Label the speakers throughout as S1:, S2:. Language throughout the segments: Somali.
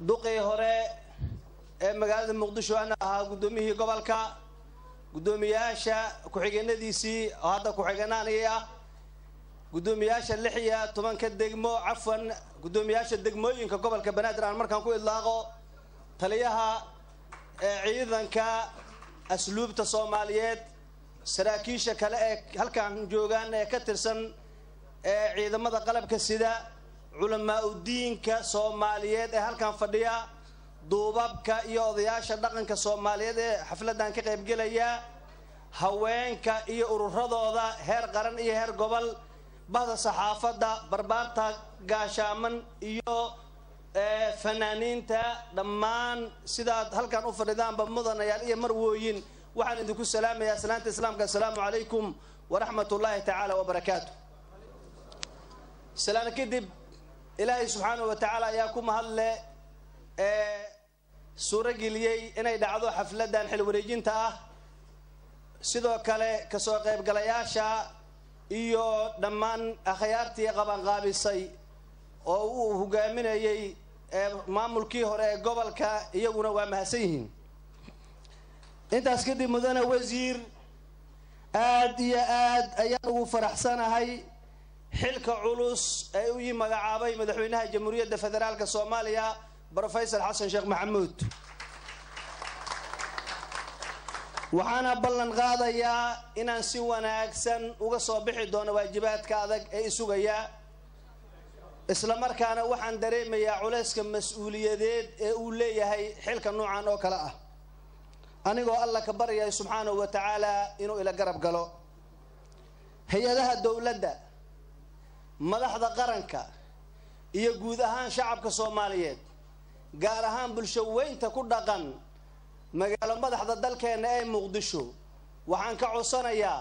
S1: duqii hore ee magaalada muqdisho ana ahaa guddoomiyihii gobolka guddoomiyaasha ku-xigeenadiisii oo hadda ku-xigeenaanaya guddoomiyaasha 16 degmo cafwan guddoomiyaasha degmooyinka gobolka banaadir aan markaan ku idlaaqo taliyaha ciidanka asluubta Soomaaliyeed saraakiisha kale ee halkaan joogaan ee ka tirsan ciidamada qalabka sida culamaa u diinka Soomaaliyeed ee halkaan fadhiya duubabka iyo odayaasha dhaqanka Soomaaliyeed ee xafladan ka qayb galaya haweenka iyo ururadooda heer qaran iyo heer gobol bahda saxaafadda barbaarta gaashaaman iyo fanaaniinta dhammaan sidaad halkaan u fadhidaanba mudanayaal iyo marwooyin waxaan idinku salaamayaa salaanta islaamka assalaamu calaykum waraxmatullaahi tacaala wabarakaatuh salaam kadib ilaahay subxaanahu wa tacaala ayaa ku mahadle suura geliyay inay dhacdo xafladan xil wareejinta ah sidoo kale ka soo qayb galayaasha iyo dhammaan akhyaartii qabanqaabisay oo uu hogaaminayay maamulkii hore ee gobolka iyaguna waa mahadsan yihiin intaas kadib mudane wasiir aad iyo aad ayaan ugu faraxsanahay xilka culus ee uu magacaabay madaxweynaha jamhuuriyadda federaalka Soomaaliya Professor Xasan Sheekh Maxamuud waxaana ballan qaadayaa inaan si wanaagsan uga soo bixi doono waajibaadka adag ee isugaya isla markaana waxaan dareemayaa culayska mas'uuliyadeed ee uu leeyahay xilka noocan oo kale ah anigoo Allah ka baryay subxaanahu wa ta'ala inuu ila garab galo hay'adaha dawladda madaxda qaranka iyo guud ahaan shacabka Soomaaliyeed gaar ahaan bulsho weynta ku dhaqan magaalo madaxda dalkeena ee Muqdisho waxaan ka codsanayaa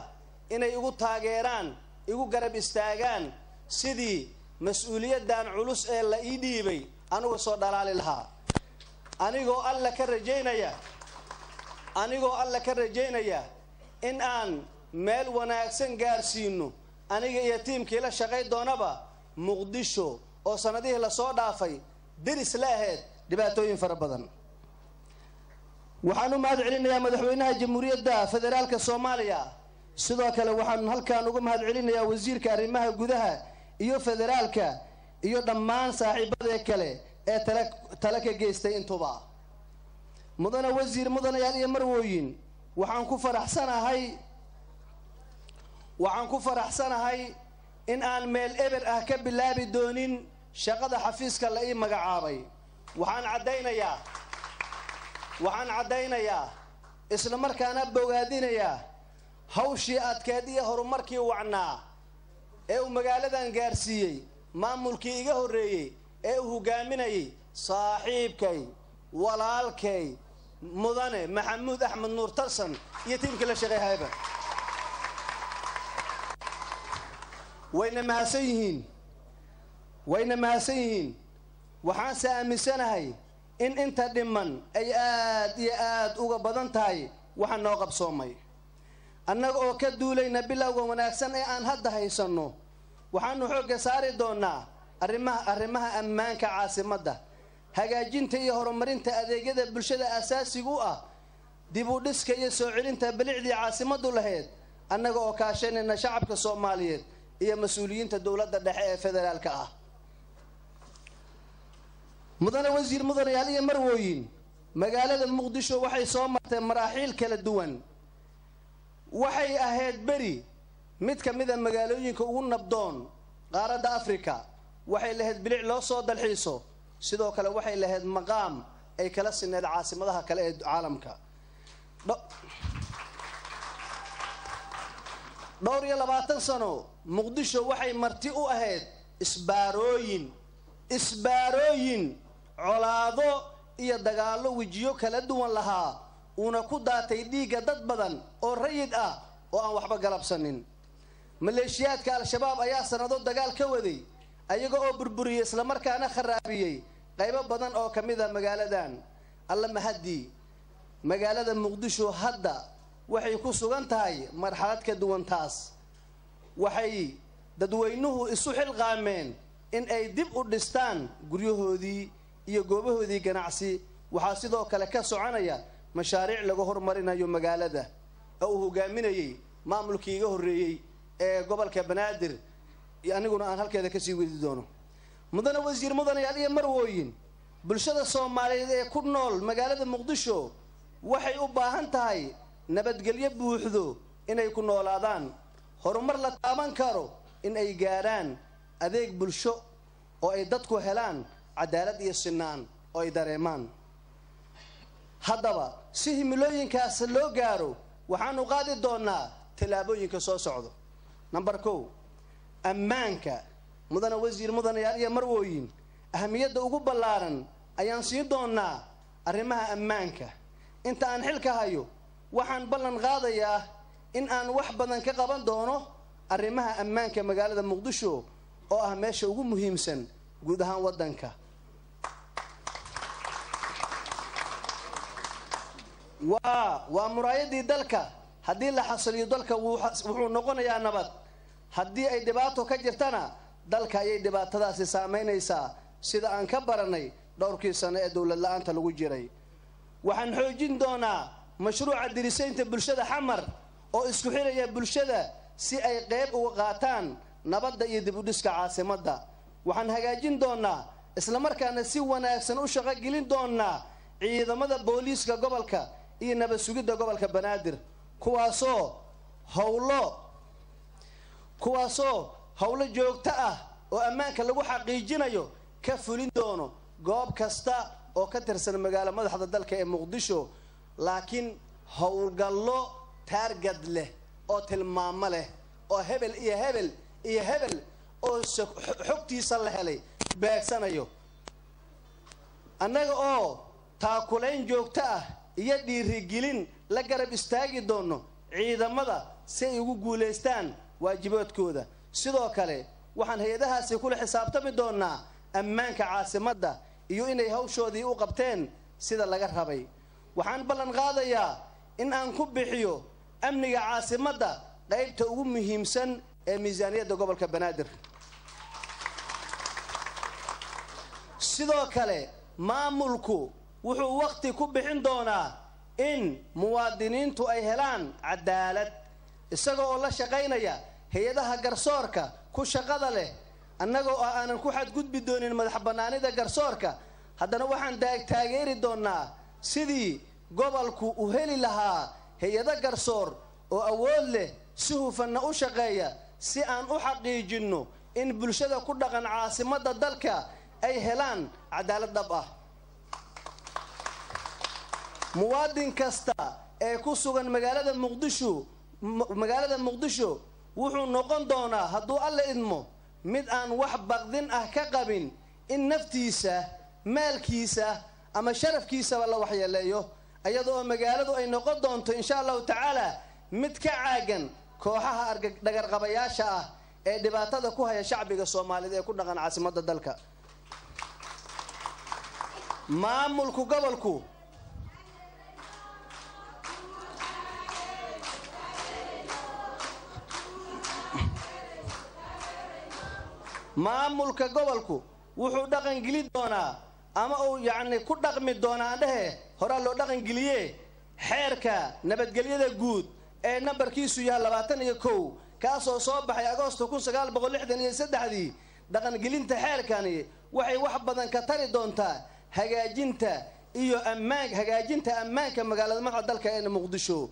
S1: inay igu taageeraan igu garab istaagaan sidii mas'uuliyadan culus ee la ii dhiibay anigu soo dhalaali lahaa anigoo alla ka rajeynaya in aan meel wanaagsan gaarsiino aniga iyo tiimkii la shaqay doonaba Muqdisho oo sanadihii la soo dhaafay diris la ahayd dhibaatooyin fara badan waxaan u mahad celinayaa madaxweynaha jamhuuriyadda federaalka Soomaaliya sidoo kale waxaan halkaan uga mahad celinayaa wasiirka arrimaha gudaha iyo federaalka iyo dhammaan saaxiibada kale ee tala ka geystay intuba mudane wasiir mudanayaal iyo marwooyin waxaan ku faraxsanahay in aan meel eber ah ka bilaabi doonin shaqada xafiiska la ii magacaabay waxaan cadaynayaa isla markaana bogaadinayaa hawshii adkeed iyo horumarkii wacnaa ee uu magaaladan gaarsiiyay maamulkii iga horeeyay ee uu hogaaminayay saaxiibkay walaalkay mudane maxamuud axmed nuur tarsan iyo tiimka la shaqeeyay wayna mahadsan yihiin waxaan saamisanahay in inta dhiman ay aad iyo aad uga badan tahay waxaan noo qabsoomay annaga oo ka duulayna bilowga wanaagsan ee aan hadda haysano waxaanu xoogga saari doonaa arrimaha ammaanka caasimadda hagaajinta iyo horumarinta adeegyada bulshada asaasiga u ah dib u dhiska iyo soo celinta bilicdii caasimaddu lahayd annaga oo kaashanayna shacabka Soomaaliyeed iyo mas'uuliyiinta dawladda dhexe ee federaalka ah mudane wasiir mudanayaal iyo marwooyin magaalada Muqdisho waxay soo martay maraaxiil kala duwan waxay ahayd beri mid ka mid ah magaalooyinka ugu nabdoon qaaradda Afrika waxay lahayd bilic loo soo dalxiiso sidoo kale waxay lahayd maqaam ay kala sineed caasimadaha kale ee caalamka dhowr iyo 20 sano Muqdisho waxay marti u ahayd isbaarooyin colaado iyo dagaalo wajiyo kala duwan lahaa una ku daatay dhiiga dad badan oo rayid ah oo aan waxba galabsanin maleeshiyaadka al-shabaab ayaa sanado dagaal ka waday ayaga oo burburiyay isla markaana kharaabiyay qaybo badan oo kamid ah magaaladan alla mahadi magaalada Muqdisho hadda waxay ku sugan tahay marxalad ka duwan taas waxay dadweynuhu isu xilqaameen in ay dib u dhistaan guryahoodii iyo goobahoodii ganacsi waxaa sidoo kale ka soconaya mashaariic lagu horumarinayo magaalada oo uu hogaaminayay maamulkii iga horeeyay ee gobolka Banaadir aniguna aan halkeeda ka sii wadi doono mudane wasiir mudanayaal iyo marwooyin bulshada Soomaaliyeed ee ku nool magaalada Muqdisho waxay u baahan tahay nabadgelyo buuxdo inay ku noolaadaan horumar la taaban karo in ay gaaraan adeeg bulsho oo ay dadku helaan cadaalad iyo sinaan oo ay dareemaan haddaba si himilooyinkaas loo gaaro waxaanu qaadi doonaa talaabooyinka soo socdo number 1 ammaanka mudane wasiir mudanayaal iyo marwooyin ahamiyadda ugu ballaaran ayaan siin doonaa arrimaha ammaanka inta aan xilka hayo waxaan ballan qaadayaa in aan wax badan ka qaban doono arrimaha ammaanka magaalada Muqdisho oo ah meesha ugu muhiimsan guud ahaan wadanka waa muraayadii dalka haddii la xasiliyo dalka wuxuu noqonayaa nabad haddii ay dhibaato ka jirtana dalka ayay dhibaatadaasi saameynaysaa sida aan ka baranay dhowrkii sano ee dawlad la'aanta lagu jiray waxaan xoojin doonaa mashruuca dirisaynta bulshada xamar oo isku xiraya bulshada si ay qayb uga qaataan nabadda iyo dib u dhiska caasimadda waxaan hagaajin doonaa isla markaana si wanaagsan u shaqo gelin doonaa ciidamada booliiska gobolka iyo nabad sugidda gobolka Banaadir kuwaasoo hawlo joogto ah oo ammaanka lagu xaqiijinayo ka fulin doono goob kasta oo ka tirsan magaalada madaxda dalka ee Muqdisho laakiin hawlgallo target leh oo tilmaamo leh oo hebel oo xogtiisa la helay beegsanayo annaga oo taakulayn joogto ah iyo dhiirigelin la garab istaagi doono ciidamada si ay ugu guuleystaan waajibaadkooda sidoo kale waxaan hay'adahaasi kula xisaabtami doonaa ammaanka caasimadda iyo inay hawshoodii u qabteen sida laga rabay waxaan ballan qaadayaa in aan ku bixiyo amniga caasimadda qaybta ugu muhiimsan ee miisaaniyadda gobolka Banaadir sidoo kale maamulku wuxuu waqti ku bixin doonaa in muwaadiniintu ay helaan cadaalad isagoo oo la shaqaynaya hay'adaha garsoorka ku shaqada leh annagoo aanan ku xadgudbi doonin madax bannaanida garsoorka haddana waxaan taageeri doonaa sidii gobolku u heli lahaa hay'ado garsoor oo awood leh si hufanna u shaqeeya si aan u xaqiijinno in bulshada ku dhaqan caasimadda dalka ay helaan cadaalad dhab ah muwaadin kasta ee ku sugan magaalada Muqdisho wuxuu noqon doonaa hadduu alla idmo mid aan wax baqdin ah ka qabin in naftiisa maalkiisa ama sharafkiisa la waxyeeleeyo ayadoo magaaladu ay noqon doonto insha Allah taala mid ka caagan kooxaha dhagar qabayaasha ah ee dhibaatada ku haya shacbiga Soomaaliyeed ee ku dhaqan caasimadda dalka maamulku gobolku maamulka gobolku wuxuu dhaqan gelin doonaa ama uu ku dhaqmi doonaa hore loo dhaqan geliye xeerka nabadgelyada guud ee nambarkiisu yahay 21 kaas oo soo baxay Agoosto 1963 dhaqan gelinta xeerkani waxay wax badan ka tari doontaa hagaajinta ammaanka magaalada madaxda dalka ee Muqdisho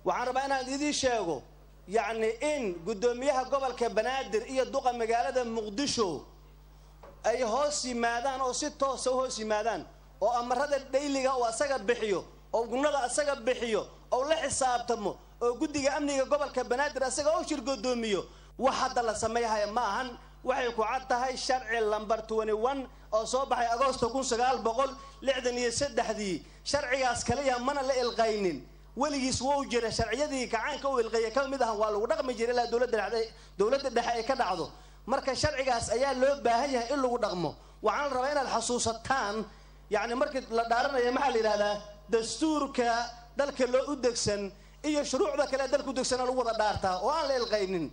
S1: waxaan rabaa inaan idin sheego in gudoomiyaha gobolka Banaadir iyo duqa magaalada Muqdisho ay hoos yimaadaan oo si toos ah hoos yimaadaan oo amarada dhayliga oo asaga bixiyo oo gunada asaga bixiyo oo la xisaabtamo oo guddiga amniga gobolka Banaadir asaga oo shir gudoomiyo wax hadda la sameeyahay ma ahan waxay ku cad tahay sharci lambar 21 oo soo baxay Agoosto 1963 sharcigaas kaliya mana la ilqaynin weligiis wuu jiray sharciyadii kacaanka uu ilqay ka mid ah waa lagu dhaqmi jiray la dawladda dhexe ay ka dhacdo marka sharcigaas ayaa loo baahan yahay in lagu dhaqmo waxaan rabaa inaad xasuusataan markii la dhaaranayo maxaa la yiraahdaa dastuurka dalka loo u degsan iyo shuruucda kale dalku degsan lagu wada dhaartaa oo aan la ilqaynin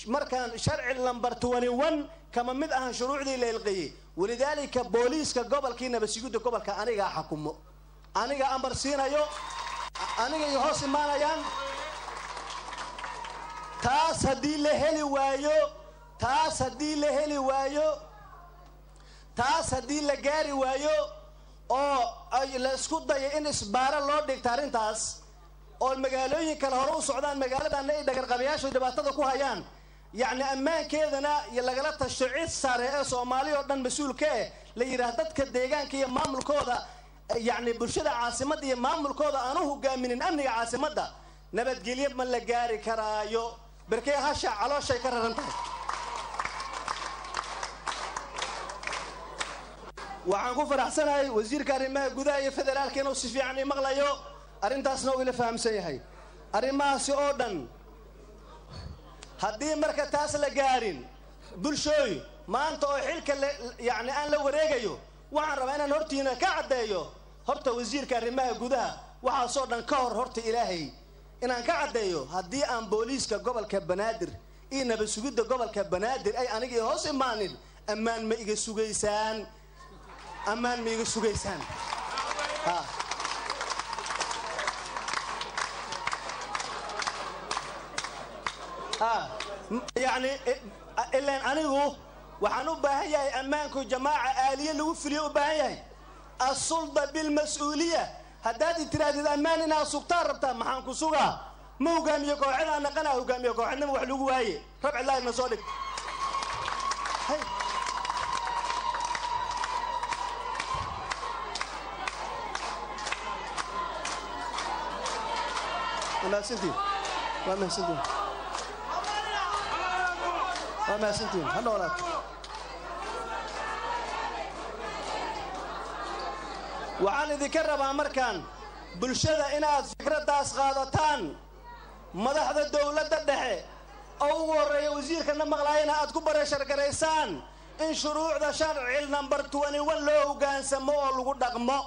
S1: مركان شرع اللمبر 21 كما مد أهان شروع ذي للقي ولذلك بوليس كقبل كينا بس يقول قبل كأنيجا حكمه أنيجا أمر سينا يو أنيجا يهوس مانا يان تاس هدي لهلي وايو تاس هدي لهلي وايو تاس هدي لجاري وايو أو لسكوت ضي إن إسبارة لورد دكتورين تاس أو المجالين كالهروس سعودان مجالات أن إذا كرقبياش ودبعت ذكوها يان يعني أمان كذا يلا قلت الشعير صار سومالي ودن مسؤول كه ليرهدت كديجان كي مامل كودا يعني برشة عاصمة دي مامل كودا أنا هو جا من الأمن عاصمة ده نبت جليب من لجاري كرايو بركي هاشا على شيء كررنته وعنكو فرح سنة وزير كريمة جوداي فدرال كانوا سفي عني مغلايو أرنتاس نو إلى فهم سيهاي أرما سيودن هدي مركز تاس لجارين بلشوي ما أنت حيلك يعني أنا لو رجعيو وعن ربنا نورتينا كعدايو هرت وزير كريمة جودا وحصورنا كهر هرت إلهي إن أنا كعدايو هدي أن بوليس كقبل كبنادر إن بسجود قبل كبنادر أي أنا جي هوس إمانين أمان ما يجي سجيسان أمان ما يجي سجيسان يعني إلا أنا هو وحنوب هي أمانكم جماعة آلية اللي وفريوا بهاي السلطة بالمسؤولية هدادي تراد الأمان إنها سكتار ربطان محانكو سوغا مو قام يقوع عنا نقنا هو قام يقوع عنا وحلوقوا هاي ربع الله المصادق هاي وما سنتين وما سنتين وما سنتين هلا وراك وعلى ذكر بأمريكان بلشدة إنها فكرة داس غاضتان مدح الدولة الدحي أول وزير كنا مغلاينا أتكبر شركة رئيسان إن شروع ذا شرع النمبر 21 لو كان سموه لو دقمو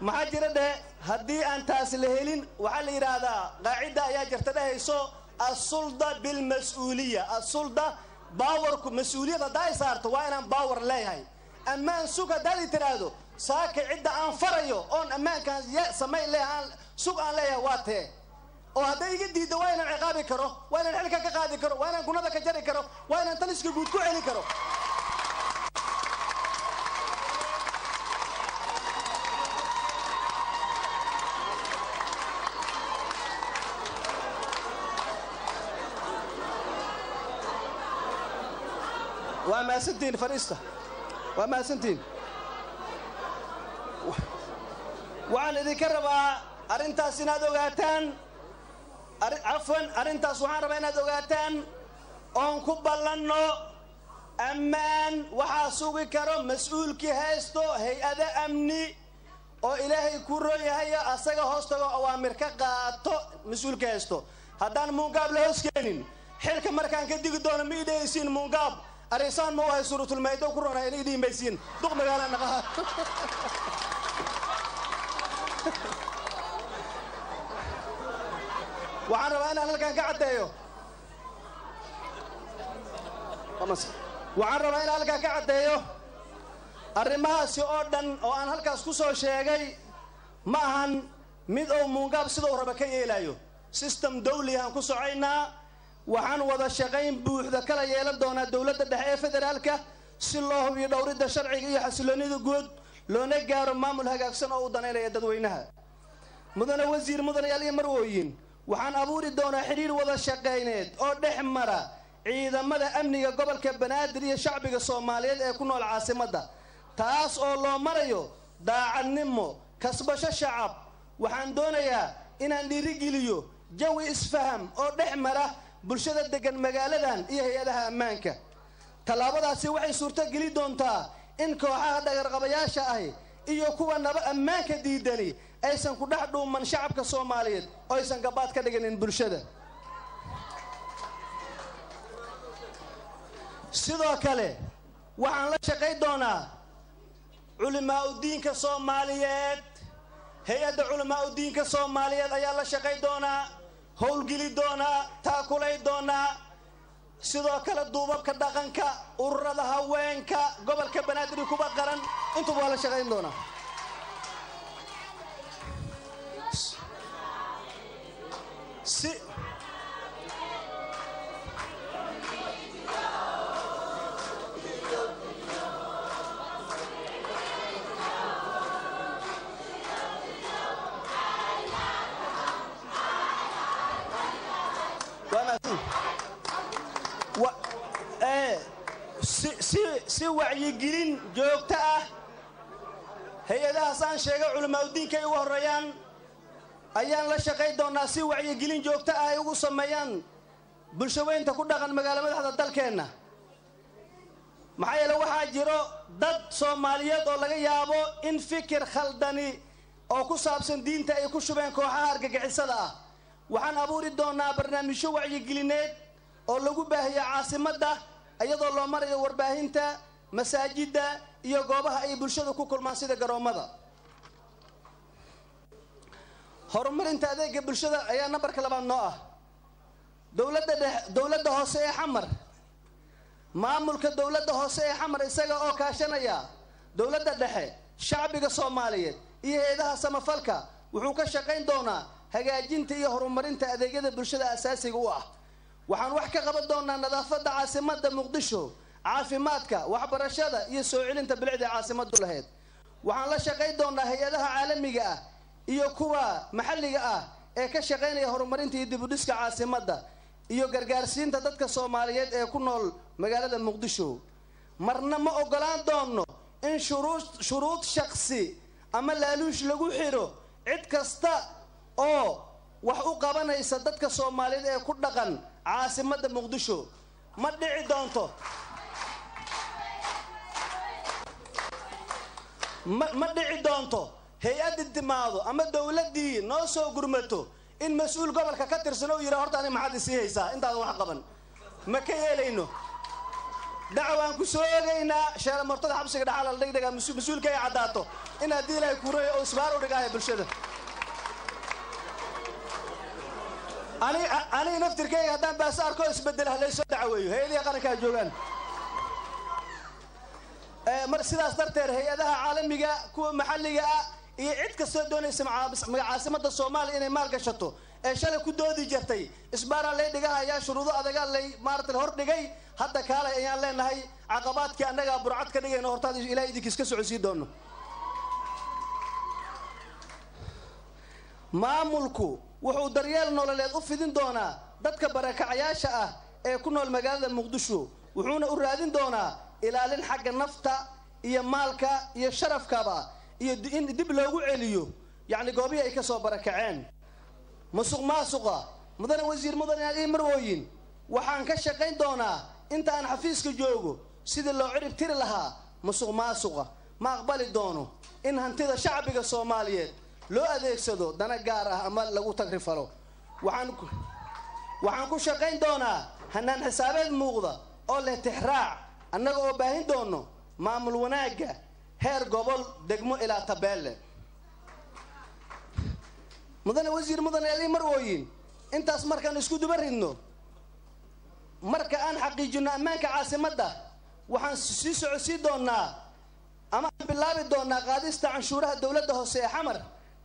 S1: محاجرة ده هدي أن تاسلهلين وعلى إرادة قاعدة يا جرتده يسو السلطة بالمسؤولية السلطة باور مسؤولية دا صارت وانا باور ليهاي أمان سوق دالي ترادو ساك عدة أنفريو أون أمان كان سمي لها سوق أن ليها واته وهذا يجدي دوائنا عقابي كرو وانا الحلقة كقاضي كرو وانا كنا كجري كرو وانا تنسك جود كوعلي كرو وما سنتين فريسة وما سنتين وعن ذكر بقى أرنتا سنادو غاتان عفوا أرنتا سبحان ربنا دوغاتان أن كبلنو أمان وحاسوق كرم مسؤول كي هاستو هيئة أمني أو إلهي كورو يهيا أساق هاستو أوامر كقاتو مسؤول كي هاستو هدان مونقاب لهسكينين حلك مركان كديق دون ميدي يسين مونقاب أريسان موهي سورة الميدو كورونا يريدين بيسين دوق مقالا نقاها وعن ربنا هلك كعدايو وعن ربنا هلك كعدايو arrimaha si oo dhan oo aan halkaas ku soo sheegay ma ahan mid oo muungaab sidoo raba ka yeelayo system dawli aan ku socoynaa waxaan wada shaqayn buuxda kala yeelan doonaa dawladda dhexe ee federaalka si loo hubiyo dhowridda sharciga iyo xasiloonida guud loona gaaro maamul hagaagsan oo u daneynaya dadweynaha mudane wasiir mudane yaaliye marwooyin waxaan abuuri doonaa xiriir wada shaqayneed oo dhex mara ciidamada amniga gobolka banaadir iyo shacbiga Soomaaliyeed ee ku nool caasimadda taas oo loo marayo daacadnimo kasbasho shacab waxaan doonayaa inaan dhiirigeliyo jawi isfaham oo dhex mara bulshada degan magaaladan iyo hay'adaha ammaanka talaabadaasi waxay suurto geli doontaa in kooxaha dhagarqabayaasha ah iyo kuwa naba ammaanka diidani aysan ku dhex dhuuman shacabka Soomaaliyeed oo aysan gabaad ka dhiganin bulshada sidoo kale waxaan la shaqay doonaa علماء الدين كصوماليات هيئة علماء الدين كصوماليات أيها الله شقي دونا howlgeli doonaa taakulay doonaa sidoo kale duubabka dhaqanka ururada haweenka gobolka banaadir kuba qaran intuba waa la shaqayn doonaa si wacyigelin joogto ah hay'adahaas aan sheegay culimaadudiinka ay ugu horeeyaan ayaan la shaqayn doonaa si wacyigelin joogto ah ay ugu sameeyaan bulshaweynta ku dhaqan magaalo madaxda dalkeenna maxaa yeele waxaa jiro dad Soomaaliyeed oo laga yaabo in fikir khaldani oo ku saabsan diinta ay ku shubeen kooxaha argagixisada ah waxaan abuuri doonaa barnaamijyo wacyigelineed oo lagu baahiyo caasimadda iyadoo loo marayo warbaahinta masaajidda iyo goobaha ay bulshada ku kulmaan sida garoomada horumarinta adeegga bulshada ayaa nambarka labaad noo ah dowladda hoose ee xamar maamulka dowladda hoose ee xamar isaga oo kaashanaya dowladda dhexe shacbiga Soomaaliyeed iyo hay'adaha samafalka wuxuu ka shaqayn doonaa hagaajinta iyo horumarinta adeegyada bulshada asaasiga u ah waxaan wax ka qaban doonaa nadaafadda caasimadda Muqdisho caafimaadka waxbarashada iyo soo celinta bilicda caasimaddu lahayd waxaan la shaqayn doonaa hay'adaha caalamiga ah iyo kuwa maxalliga ah ee ka shaqaynaya horumarinta iyo dib u dhiska caasimadda iyo gargaarsiinta dadka Soomaaliyeed ee ku nool magaalada Muqdisho marna ma ogolaan doono in shuruud shakhsi ama laaluush lagu xiro cid kasta oo wax u qabanaysa dadka Soomaaliyeed ee ku dhaqan caasimadda Muqdisho ma dhici doonto ma dhici doonto hay'ad timaado ama dawladii noo soo gurmato in mas'uul gobolka ka tirsan oo yiraahdo horta ani maxad isii haysaa intaad wax qaban ma ka yeelayno dacwaan ku soo eegaynaa sheela martada xabsiga dhaxal la dhigay mas'uulka ay cadaato in hadii ilaahay ku reeyo oo isbaar u dhigay bulshada ani naftirkayga haddaan baas arko isbedel halay soo dacweeyo hay'adaha qaranka joogan mar sidaas darteed hay'adaha caalamiga kuwa maxalliga ah iyo cid kasta doonaysa caasimadda Soomaaliya inay maal gashato ee shalay ku doodi jirtay isbaara lay dhigaaya shuruudo adag lay maartay hor dhigay hadda kale ayaan leenahay caqabaadkii annaga burcad ka dhigayno hortaad ilaahay idinkiis ka socodsiin doono maamulku wuxuu daryeel nololeed u fidin doonaa dadka barakacayaasha ah ee ku nool magaalada Muqdisho wuxuuna u raadin doonaa ilaalin xagga nafta iyo maalka iyo sharafkaba iyo in dib loogu celiyo yani goobihi ay ka soo barakaceen musuqmaasuqa mudane wasiir mudane marwooyin waxaan ka shaqayn doonaa inta aan xafiiska joogo sida loo cirib tiri lahaa musuqmaasuqa ma aqbali doono in hantida shacbiga Soomaaliyeed loo adeegsado dana gaar ah ama lagu tagrifalo waxaan ku shaqayn doonaa hanaan xisaabeed muuqda oo leh tixraac annaga oo baahin doono maamul wanaaga heer gobol degmo ilaa tabeelle mudane wasiir mudane ali marwooyin intaas markaan isku duba ridno marka aan xaqiijino ammaanka caasimadda waxaan sii socodsiin doonaa ama bilaabi doonaa qaadista canshuuraha dowladda hoose ee xamar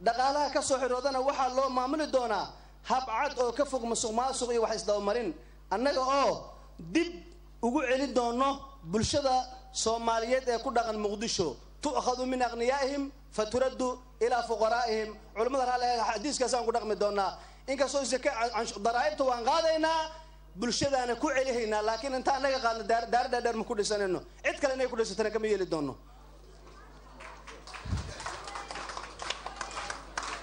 S1: dhaqaalaha ka soo xiroodana waxaa loo maamuli doonaa hab cad oo ka fog musuqmaasuq iyo wax isdabamarin annaga oo dib ugu celin doono bulshada Soomaaliyeed ee ku dhaqan Muqdisho tu'khadu min aqniyaahim faturaddu ila fuqaraa'ihim culimada raaliga xadiiskaas aan ku dhaqmi doonaa inkastoo daraa'ibta waan qaadaynaa bulshadaana ku celihaynaa laakiin inta anaga qaadna daar ma ku dhisanayno cid kale inay ku dhisatana kama yeeli doono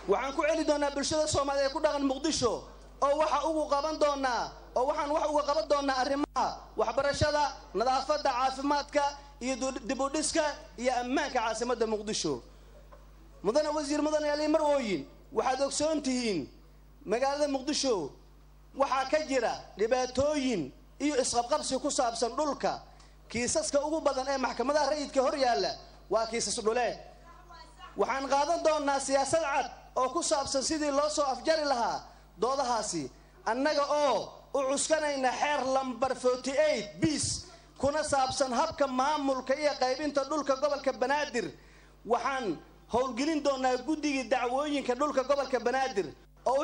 S1: waxaan ku celi doonaa bulshada Soomaaliyeed ee ku dhaqan Muqdisho oo waxa ugu qaban doonaa oo waxaan wax uga qaban doonaa arrimaha waxbarashada nadaafadda caafimaadka iyo dib u dhiska iyo ammaanka caasimadda Muqdisho mudane wasiir mudane ali marwooyin waxaad ogsoon tihiin magaalada Muqdisho waxaa ka jira dhibaatooyin iyo isqabqabsi ku saabsan dhulka kiisaska ugu badan ee maxkamadaha rayidka hor yaala waa kiisas dhuleed waxaan qaadan doonaa siyaasad cad oo ku saabsan sidii loo soo afjari lahaa doodahaasi annaga oo u cuskanayna xeer lambar 48 bis kuna saabsan habka maamulka iyo qaybinta dhulka gobolka Banaadir waxaan howlgelin doonaa guddiga dacwooyinka dhulka gobolka Banaadir oo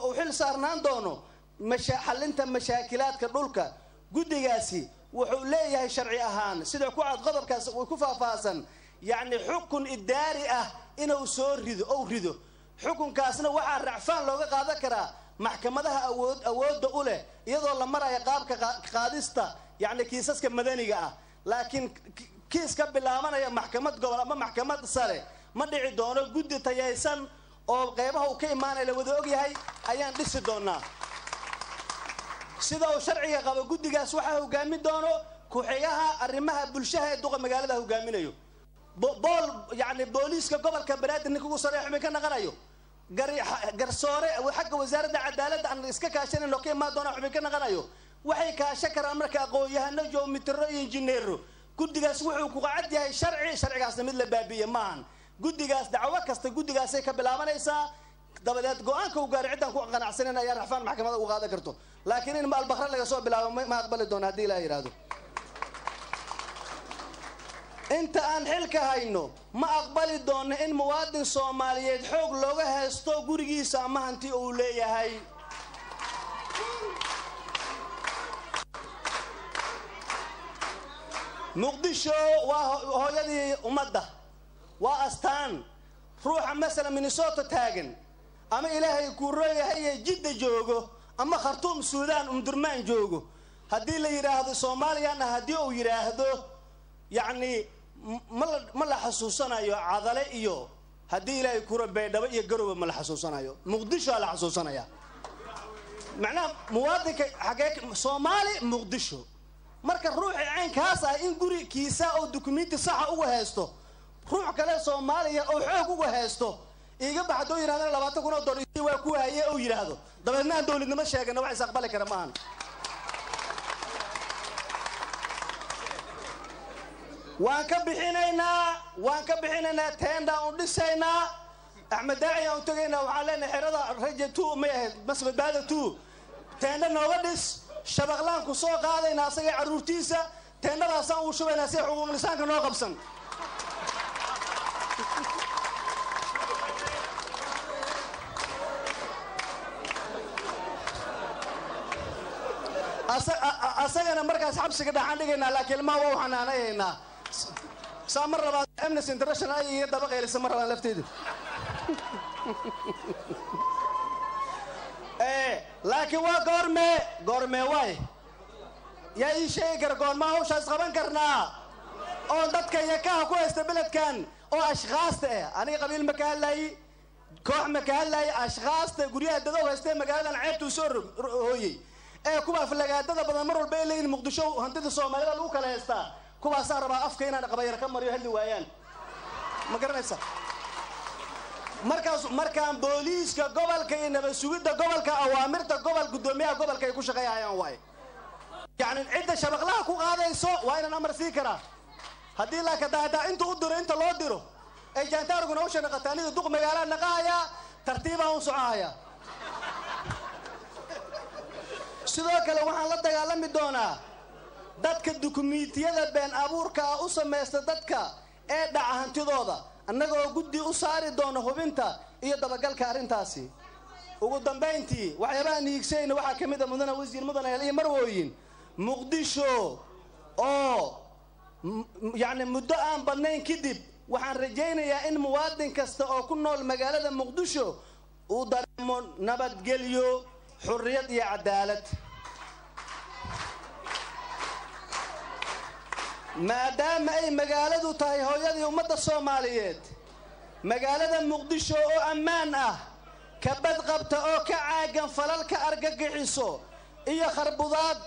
S1: u xil saarnaan doono xalinta mashaakilaadka dhulka guddigaasi wuxuu leeyahay sharci ahaan sida ku cad qodobkaas ku faahfaahsan يعني حكم إداري إنه سوريد أو ريدو حكم كاسنا وحى رعفان لو قاعد ذكره محكمة ده أود أولى يظل مرة يقاب كقادستا يعني كيسس كمدني جاء لكن كيس قبل أمانة يا محكمة قبل أما محكمة صار ما دعي دونه جد تيايسن أو غيبها وكي ما نلو ذوقي هاي أيان لسه دونا سيدا وشرعي قبل جد جالس وحى وجامد دونه كحياها الرمها بالشهر دوق مجال ده وجامينه بول يعني بوليس قبل كبرات إنك وصريح مكان غنايو قرصورة وحق وزارة العدالة عن إسكا كاشين لو كان ما دونا مكان غنايو وحي كاشكر أمريكا قوية نجو مترو إنجنيرو قد جالس وحوك وقعد يا شرعي قاس مثل بابية مان قد جالس دعوة كست قد جالس قبل أمانة إسا دبلت قوانك وقارعدا قناع سنين يا رحفان محكمة وغادا كرتو لكن إن البخرة اللي يسوى بلا ما أقبل الدون هدي لا يرادو أنت أن حلك هاينو ما أقبل الدون إن مواد صومالية حق لغة هستو قرقي سامها أنت أولي هاي مقدشو وهو يدي أمده وأستان روح مثلا من صوت تاجن أما إلهي كورية هي جدة جوجو أما خرطوم السودان درمان جوجو هدي اللي يراهدو صوماليا أنا هدي أو يراهدو يعني ما لا حسوسنا يو عضلة يو هدي إلهي كورة بيدوا يجربوا ما لا حسوسنا يو مقدشو على حسوسنا يا معناه موادك حقيقة صومالي مقدشو مركز روحي عين كاسة إن قري كيسة أو دوكيمنت صح أو هستو روح كلا صوماليا أو حق أو هستو إيجا بعدو يرانا لبعض كنا دوريتي وكوا هي أو يراهدو دبنا دولة ما شاكنا نوع سقبل كرمان وانكبحيننا تيندا ودسينا أحمد داعي وتجينا وعلينا حرضة رجتو ما بس بعد تو تيندا نوغدس شبغلان كسوق هذا ناسي عروتيسا تيندا راسان وشوي ناسي حقوق لسان كانوا قبسن أنا مركز حبس كده عندنا لكن ما هو حنانا هنا سامر بعد أمنس إنترناشونال أي يد بقى يسمر على لفتيده إيه لكن وقرمة واي يا إيش قرمة هو شخص غبان كرنا أو ضدك يكاه كويس تبلد كان أو أشخاص أنا قبيل مكان لاي كوح مكان لاي أشخاص تقولي هذا ده وستة مكان عيب تسر هوي إيه كوبا في اللقاء ده بدل مرة البيلين مقدشوا هنتد الصومالية لوكا لا يستا كوبا صار بقى أفكينا نقبير كم مرة يهلي ويان ما قرنا يسا مركز بوليس كقبل كينا بسويد قبل كأوامر قبل قدومية قبل كيكوش غيا عيان واي يعني عدة شبغلها كو هذا يسوق وين الأمر سيكرة هدي لك ده أنت قدر أنت لو قدره إيه جانتار كنا وش نقطعني دوق مجالات نقايا ترتيبها وصعايا sidoo kale waxaan la dagaalami doonaa dadka dukumiintiyada been abuurka u sameeysta dadka ee dhaca hantidooda annagoo guddi u saari doona hubinta iyo dabagalka arintaasi ugu dambeyntii waxyaabaha niigsayna waxa kamid ah mudana wasiir mudana iyo marwooyin muqdisho oo yani muddo aan badnayn kadib waxaan rajaynayaa in muwaadin kasta oo ku nool magaalada muqdisho uu dareemo nabadgelyo حرية يا عدالة ما دام أي مقالة تاي هوية ومدى الصوماليات مقالة مقدشو أو أمان كبد قبت أو كعاقن فلال كأرقق عيسو إيا خربوضات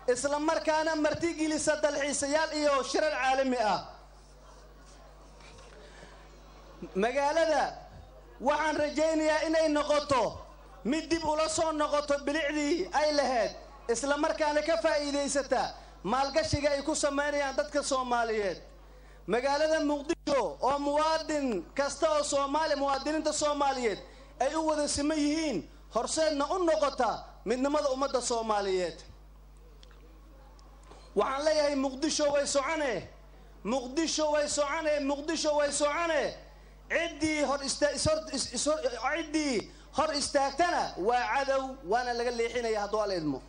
S1: إسلام مركانا مرتيقي لسد الحيسيال إيو شر العالمي مقالة وعن رجينيا إني نقطو مدب ولا صون نقطة بالعدي أي لهاد إسلام مركان كفائدة ستا مالقشة يكون سماني عن ذاتك الصوماليات مقالة مقدشو أو موادن كستا صومالي موادن انت الصوماليات أي أول سميهين horseedna u noqota midnimada ummadda Soomaaliyeed waxaan leeyahay muqdisho way socone muqdisho way socone muqdisho way socone ciddii hor istaagtana waa cadow waana laga leexinaya hadduu alla idmo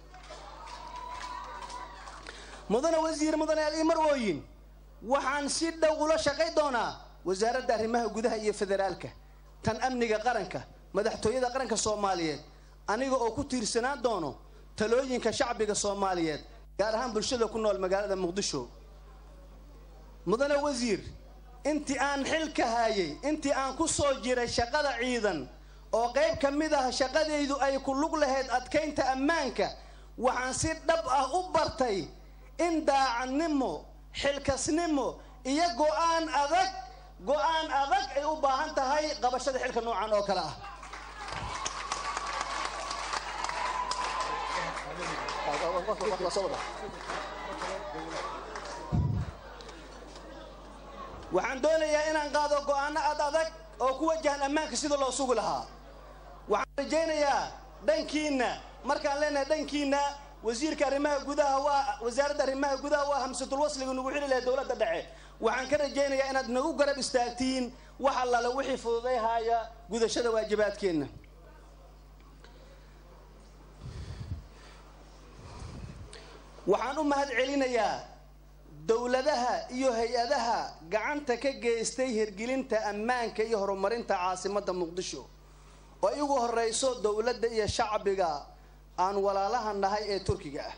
S1: mudane wasiir mudane al-Marwooyin waxaan si dhow ula shaqay doonaa wasaaradda arrimaha gudaha iyo federaalka tan amniga qaranka madaxtooyada qaranka Soomaaliyeed aniga oo ku tiirsanaan doono talooyinka shacbiga Soomaaliyeed gaar ahaan bulshada ku nool magaalada Muqdisho mudane wasiir intii aan xilka hayay intii aan ku soo jiray shaqada ciidan oo qayb kamid ah shaqadeydu ay ku lug lahayd adkeynta ammaanka waxaan si dhab ah u bartay in daacadnimo xilkasnimo iyo go'aan adag ay u baahan tahay qabashada xilka noocan oo kala ah waxaan doonayaa inaan qaado go'aano adag oo ku wajahan ammaanka sida loo sugi lahaa waxaan rajaynayaa dhankiina markaan leenahay dhankiina wasiirka arrimaha gudaha waa wasaaradda arrimaha gudaha waa hamsatul wasliga nagu xili lahayd dowladda dhexe waxaan ka rajaynayaa inaad nagu garab istaagtiin wax alla wixii fududeeyaya gudashada waajibaadkeena waxaan u mahad celinayaa dowladaha iyo hay'adaha gacanta ka geystay hirgelinta ammaanka iyo horumarinta caasimadda Muqdisho oo iyagu horeyso dowladda iyo shacbiga aan walaalaha nahay ee Turkiga ah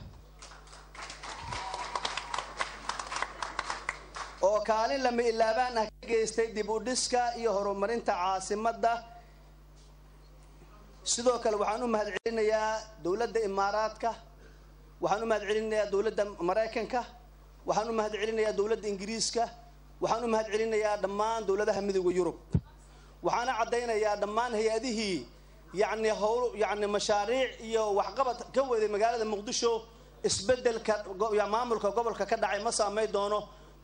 S1: oo kaalin lama ilaabaan ah ka geystay dib u dhiska iyo horumarinta caasimadda sidoo kale waxaan u mahad celinayaa dowladda Imaaraadka waxaan u mahad celinayaa dowladda Mareykanka waxaan u mahad celinayaa dowladda Ingiriiska waxaan u mahad celinayaa dhammaan dowladaha midowga Yurub waxaana cadeynayaa dhammaan hay'adihii يعني مشاريع iyo waxqabad ka waday magaalada Muqdisho isbedelka maamulka gobolka ka dhacay ma saamay doono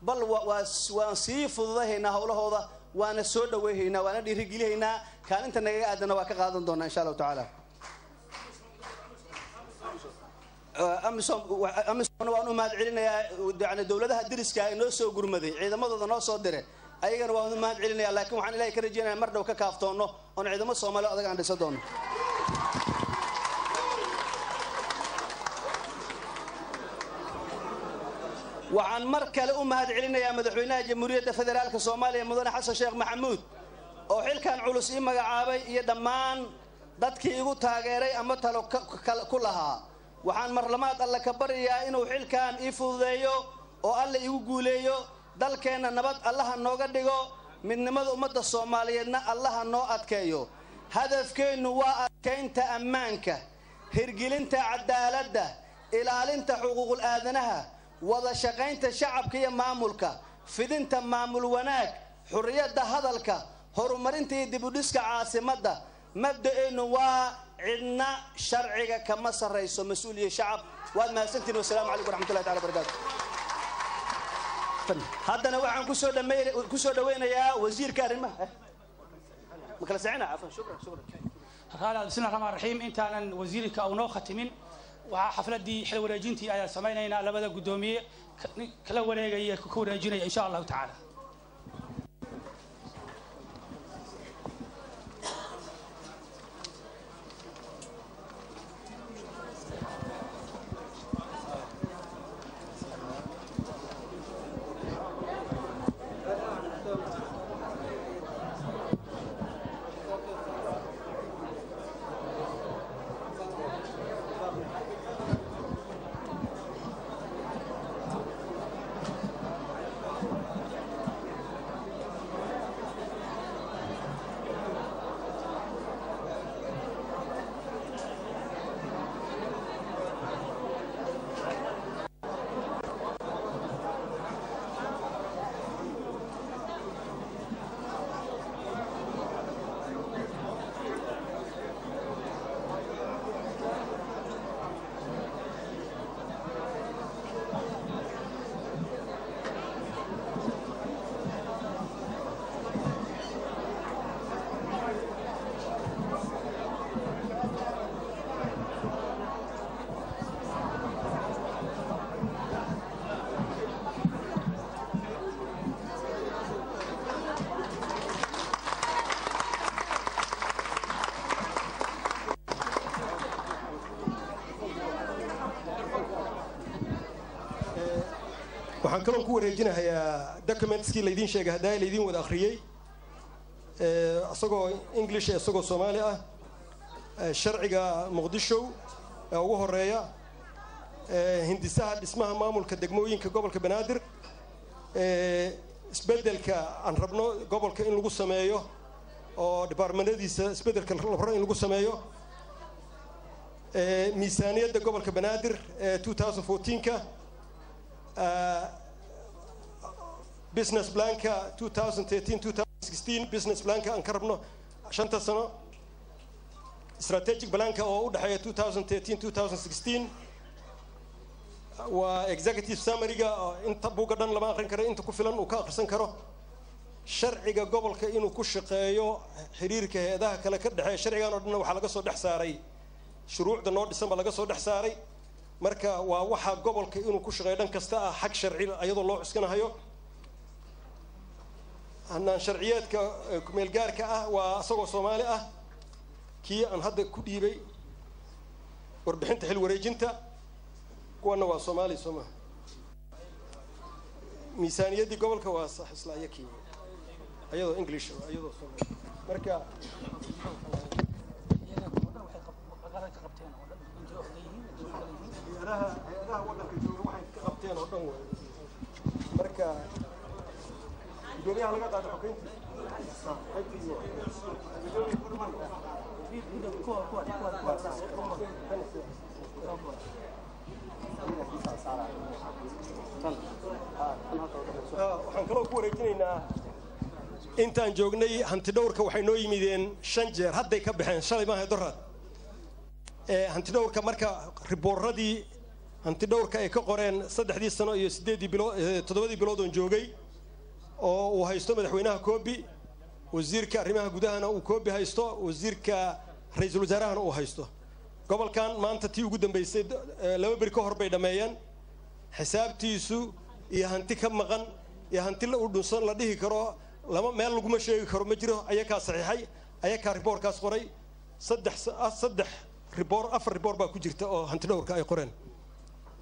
S1: bal waa sii fududaheena hawlahooda waana soo dhaweeyna waana dhiirigelinaynaa kaalinta naga aadana waa ka qaadan doonaa insha Allah taala amisom waan u mahad celinayaa yani dowladaha diriska ay noo soo gurmaday ciidamadooda noo soo diray ayagana waan u mahad celinayaa laakiin waxaan ilaahay ka rajaynayaa mar dhow ka kaaftoono oo ciidamo Soomaali adag aan dhiso doono waxaan mar kale u mahad celinayaa madaxweynaha jamhuuriyadda federaalka Soomaaliya mudane Xasan Sheekh Maxamuud oo xilkan culus ii magacaabay iyo dhammaan dadkii igu taageeray ama talo ku lahaa waxaan marlamaad alla ka bariyaa inuu xilkan ii fududeeyo oo alla igu guuleeyo dalkeena nabad allaha nooga dhigo midnimada ummadda Soomaaliyeedna allaha noo adkeeyo hadafkeenu waa adkeynta ammaanka hirgelinta cadaaladda ilaalinta xuquuqul aadanaha wada shaqaynta shacabka iyo maamulka fidinta maamul wanaag xurriyadda hadalka horumarinta iyo dib u dhiska caasimadda mabda'eenu waa cidna sharciga kama sarreyso mas'uuliyad shacab waad mahadsantiin wassalaamu calaykum waraxmatullahi ta'ala barakaatuh haddana waxaan ku soo dhaweynayaa wasiirka arrimaha makala sacina afan shukran
S2: هذا بسم الله الرحمن الرحيم انت انا وزيرك او نو ختمين وحفلتي حل wareejintii ayaa sameeynayna labada gudoomiye kala wareegaya ku wareejinaya insha Allah ta'ala
S3: kaloo ku wareejinayaa documentskii laydin sheegay haddaa laydin wada akhriyay asagoo English asagoo Soomaali ah sharciga Muqdisho ugu horeeya hindisaha dhismaha maamulka degmooyinka gobolka Banaadir isbedelka aan rabno gobolka in lagu sameeyo oo departmentadiisa isbedelka la rabo in lagu sameeyo miisaaniyadda gobolka Banaadir 2014ka business planka 2013-2016 business planka aan ka rabno 5 sano strategic planka oo u dhaxeeya 2013-2016 waa executive summary-ga inta buuga dhan lama akhrin karo inta ku filan uu ka akhrisan karo sharciga gobolka inuu ku shaqeeyo xiriirka hay'adaha kale ka dhaxeeya sharcigan oo dhan waxa laga soo dhex saaray shuruucda noo dhisan ba laga soo dhex saaray marka waa waxa gobolka inuu ku shaqeeyo dhan kasta ah xaq sharci ayadoo loo cuskanayo hanaan sharciyeedka kumeel gaarka ah waa asagoo Soomaali ah kii aan hadda ku dhiibay warbixinta xil wareejinta kuwana waa Soomaali Soomaa miisaaniyadii gobolka waa sax isla ayakii ayadoo English ayadoo Soomaali marka hay'adaha waddanka jooga waxay ka qabteen oo dhan marka gudoomiyaha laga qaado xukunkii waxaan kaloo ku wareejinaynaa intaan joognay hanti dhowrka waxay noo yimideen 5 jeer hadday ka baxeen shalay maaha dorad hanti dhowrka marka riboorradii hanti dhowrka ay ka qoreen 3 sano iyo 8 bilood 7 bilood oo joogay oo uu haysto madaxweynaha Koobi wasiirka arrimaha gudahana uu Koobi haysto wasiirka ra'iisul wasaarahana uu haysto gobolkan maanta tii ugu dambeysay 2 bir ka hor bay dhameeyeen xisaabtiisu iyo hanti ka maqan iyo hanti la u dhunsan la dhihi karo lama meel lagu ma sheegi karo ma jiro ayaga saxiixay ayaga riboorkaas qoray 3 riboor 4 riboor baa ku jirta oo hanti dhowrka ay qoreen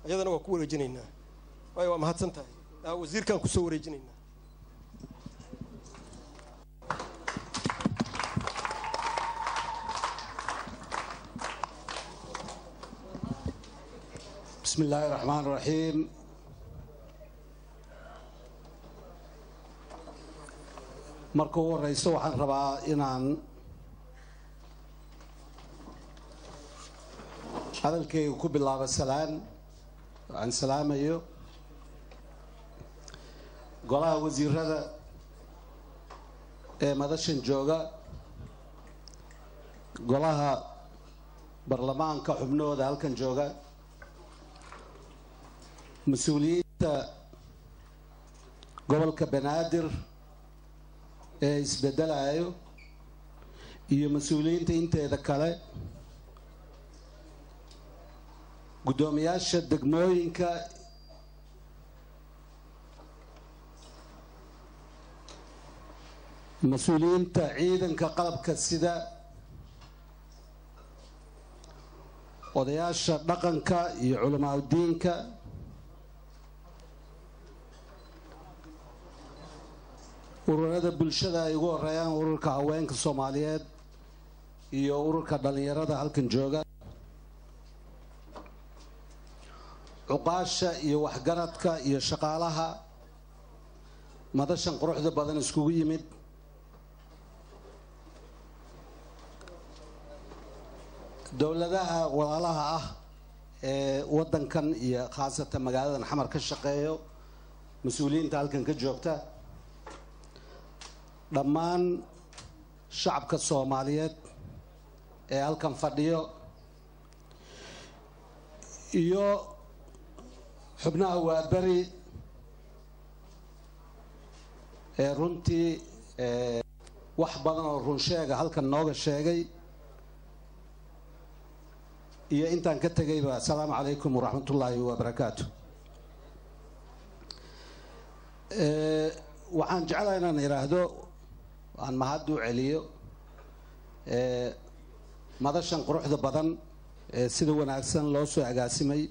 S3: ayadana waa ku wareejinaynaa way waa mahadsantahay wasiirkan ku soo wareejinaynaa
S4: بسم الله الرحمن الرحيم marka ugu horeysa waxaan rabaa inaan hadalkayga ku bilaabo salaan aan salaamayo golaha wasiirada ee madashan jooga golaha baarlamaanka xubnooda halkan jooga مسؤولية قبل كبنادر إسبدل عيو هي مسؤولية أنت إذا كلا قدومياش الدقموين كا مسؤولين تعيدا كقلب كالسدا odayaasha dhaqanka iyo culamaa diinka ururada bulshada ay ugu horeeyaan ururka haweenka Soomaaliyeed iyo ururka dhalinyarada halkan jooga uqaasha iyo waxgaradka iyo shaqaalaha madashan quruxda badan iskugu yimid dawladaha walaalaha ah ee wadankan iyo khaasatan magaalada Xamar ka shaqeeyo mas'uuliyiinta halkan ka joogta dhammaan shacabka Soomaaliyeed ee halkan fadhiyo iyo xubnaha waabari ee runtii wax badan oo run sheega halkan nooga sheegay iyo intaan ka tagayba assalaamu calaykum waraxmatullaahi wabarakaatuh waxaan jeclahay inaan iraahdo aan mahad u celiyo madashan quruxda badan ee sida wanaagsan loo soo agaasimay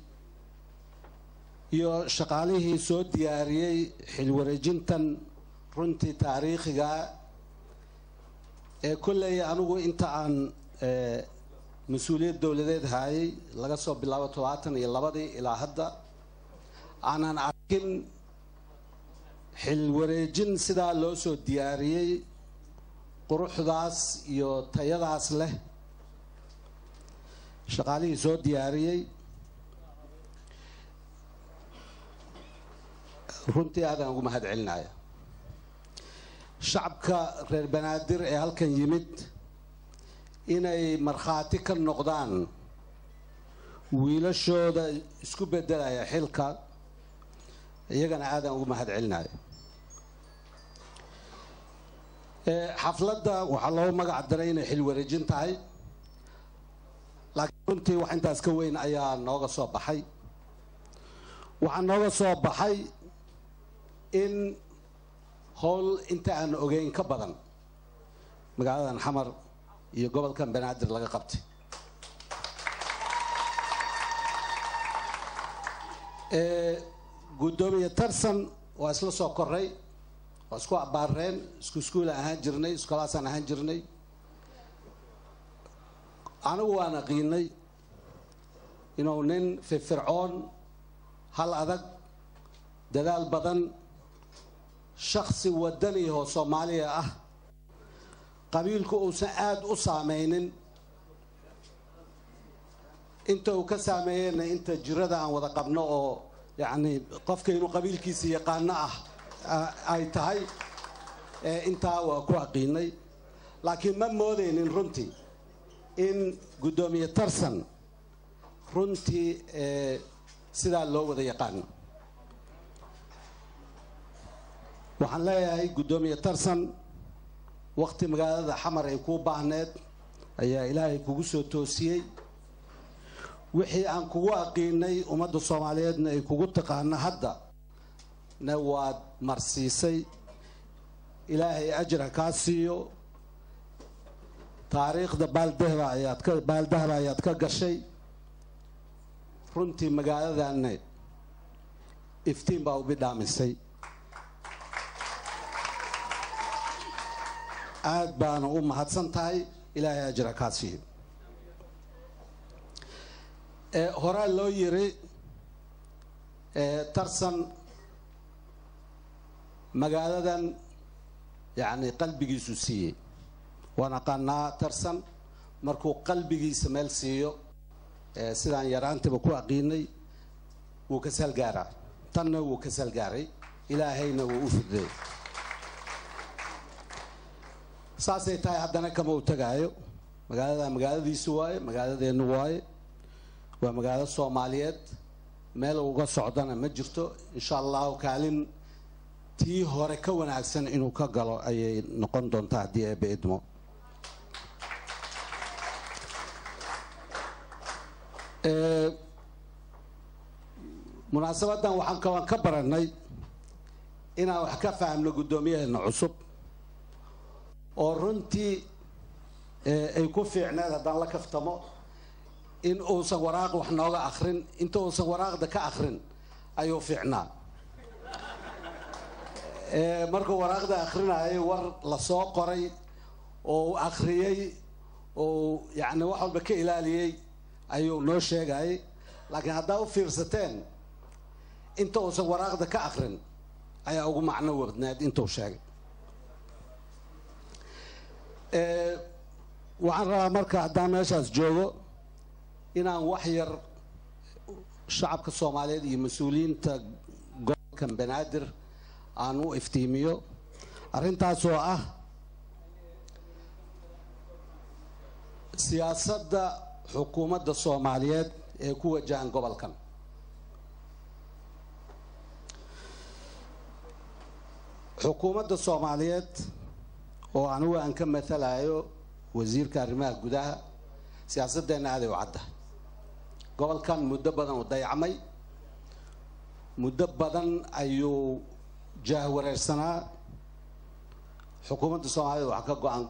S4: iyo shaqaalihii soo diyaariyey xilwareejintan runtii taariikhiga ee kulley anigu inta aan mas-uuliyad dowladeed hayay laga soo bilaabo 72 ilaa hadda aanan arkin xilwareejin sidaa loo soo diyaariyey quruxdaas iyo tayadaas leh shaqaalihii soo diyaariyey runtii aadaan ugu mahad celinaya shacabka reer banaadir ee halkan yimid inay markhaati ka noqdaan wiilashooda isku bedelaya xilka iyagana aadaan ugu mahad celinaya xafladda waxaa loo magac daray inay xil wareejin tahay laakiin runtii wax intaas ka weyn ayaa nooga soo baxay waxaa nooga soo baxay in howl inta aan ogeyn ka badan magaaladan xamar iyo gobolkan banaadir laga qabtay gudoomiye tarsan waa isla soo koray waa isku abaareen iskuul ahaan jirnay iskolaasaan ahaan jirnay anigu waan aqiinay inuu nin firfircoon hal adag dadaal badan shakhsi wadani oo Soomaaliya ah qabiilku uusan aad u saameynin inta uu ka saameeyay inta jirada aan wada qabno oo يعني قفك إنه قبيل كيسي يقانا أي تهاي إنتها وكواقيني لكن ما مودين إن رنتي إن قدومي ترسن رنتي سيدا اللو وذا يقانا وحن لا يهي قدومي ترسن وقت مقالة حمر يكو بعنات أي إلهي كوغسو توسيي wixii aan kugu aqiinay ummadda Soomaaliyeedna ay kugu taqaana hadda nawaad marsiisay ilaahay ajra ka siiyo taariikhda baaldahba ayaad ka gashay runtii magaaladan iftiin baa u bidhaamisay aad baan u mahadsan tahay ilaahay ajra ka siiyo هورا لو يري ترسن مقالدا يعني قلبي سوسي وانا قلنا ترسن مركو قلبي سمال سيو سيدان يران تبكو اقيني وكسل قارا تنو وكسل قاري الهينا ووفدي ساسي تاي حدنا كما وتغايو مقالدا سواي مقالدا نواي ومقالة الصوماليات ميل uga socdana ma jirto insha Allah kaalin tii hore ka wanaagsan inuu ka galo ayay noqon doontaa hadii ay beedmo munaasabadan waxaan ka baranay inaan wax ka fahamno gudoomiyaheena cusub oo runtii ay ku fiicneed haddaan la kaftamo in uusan waraaq wax nooga akhrin inta uusan waraaqda ka akhrin ayuu fiicnaa markuu waraaqda akhrinaayay war la soo qoray oo akhriyay oo yani wax walba ka ilaaliyay ayuu noo sheegay laakiin haddaa u fiirsateen inta uusan waraaqda ka akhrin ayaa ugu macno wadnaad intuu sheegay waxaan rabaa marka haddaan meeshaas joogo inaan wax yar shacabka Soomaaliyeed iyo mas'uuliyiinta gobolka Banaadir aan u iftiimiyo arrintaas oo ah siyaasadda xukuumadda Soomaaliyeed ee ku wajahan gobolkan xukuumadda Soomaaliyeed oo anigu aan ka matalayo wasiirka arrimaha gudaha siyaasaddeena aad ay u caddahay gobolkan muddo badan u dayacmay muddo badan ayuu jaahwareersanaa xukuumadda Soomaaliyeed waxa ka go'an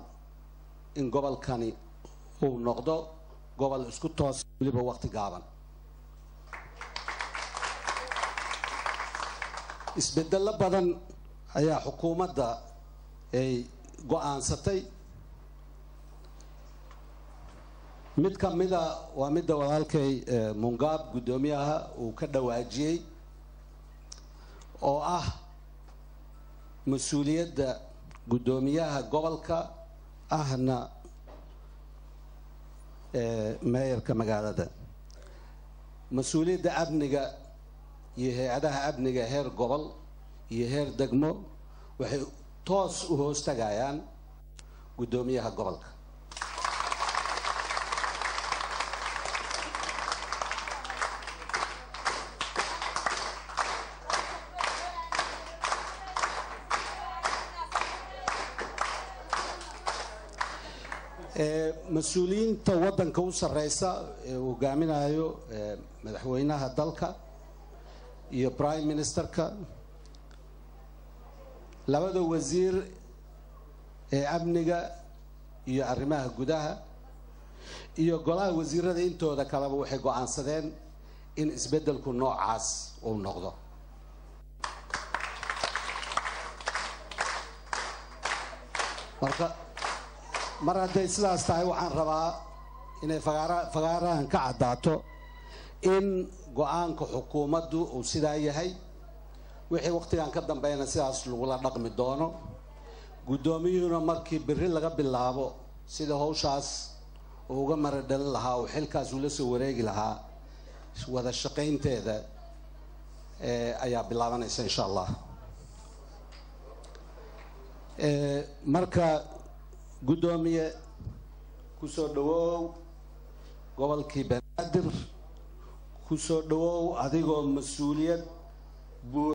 S4: in gobolkani uu noqdo gobol isku toos waliba waqti gaaban isbeddello badan ayaa xukuumadda ay go'aansatay. mid ka mida waa midda walaalkay Mungaab guddoomiyaha uu ka dhawaajiyey oo ah mas-uuliyadda guddoomiyaha gobolka ahna maayarka magaalada. mas-uuliyadda amniga iyo hay-adaha amniga heer gobol iyo heer degmo waxay toos u hoos tagayaan guddoomiyaha gobolka. mas-uuliyiinta waddanka u sarreysa ee uu hogaaminayo madaxweynaha dalka iyo prime ministerka, labada wasiir ee amniga iyo arrimaha gudaha iyo golaha wasiirada intooda kaleba waxay go'aansadeen in isbeddelku noocaas uu noqdo. marka mar hadday sidaas tahay waxaan rabaa inay fagaarahan ka caddaato in go'aanka xukuumaddu uu sidaa yahay, wixii waqtigan ka dambeeyana sidaas lagula dhaqmi doono. guddoomiyuhuna markii berri laga bilaabo sida hawshaas uu uga maradhalin lahaa uu xilkaas ula soo wareegi lahaa wada shaqaynteeda ayaa bilaabanaysa insha allah. marka guddoomiye ku soo dhawow gobolkii Banaadir, ku soo dhawow adigoo mas-uuliyad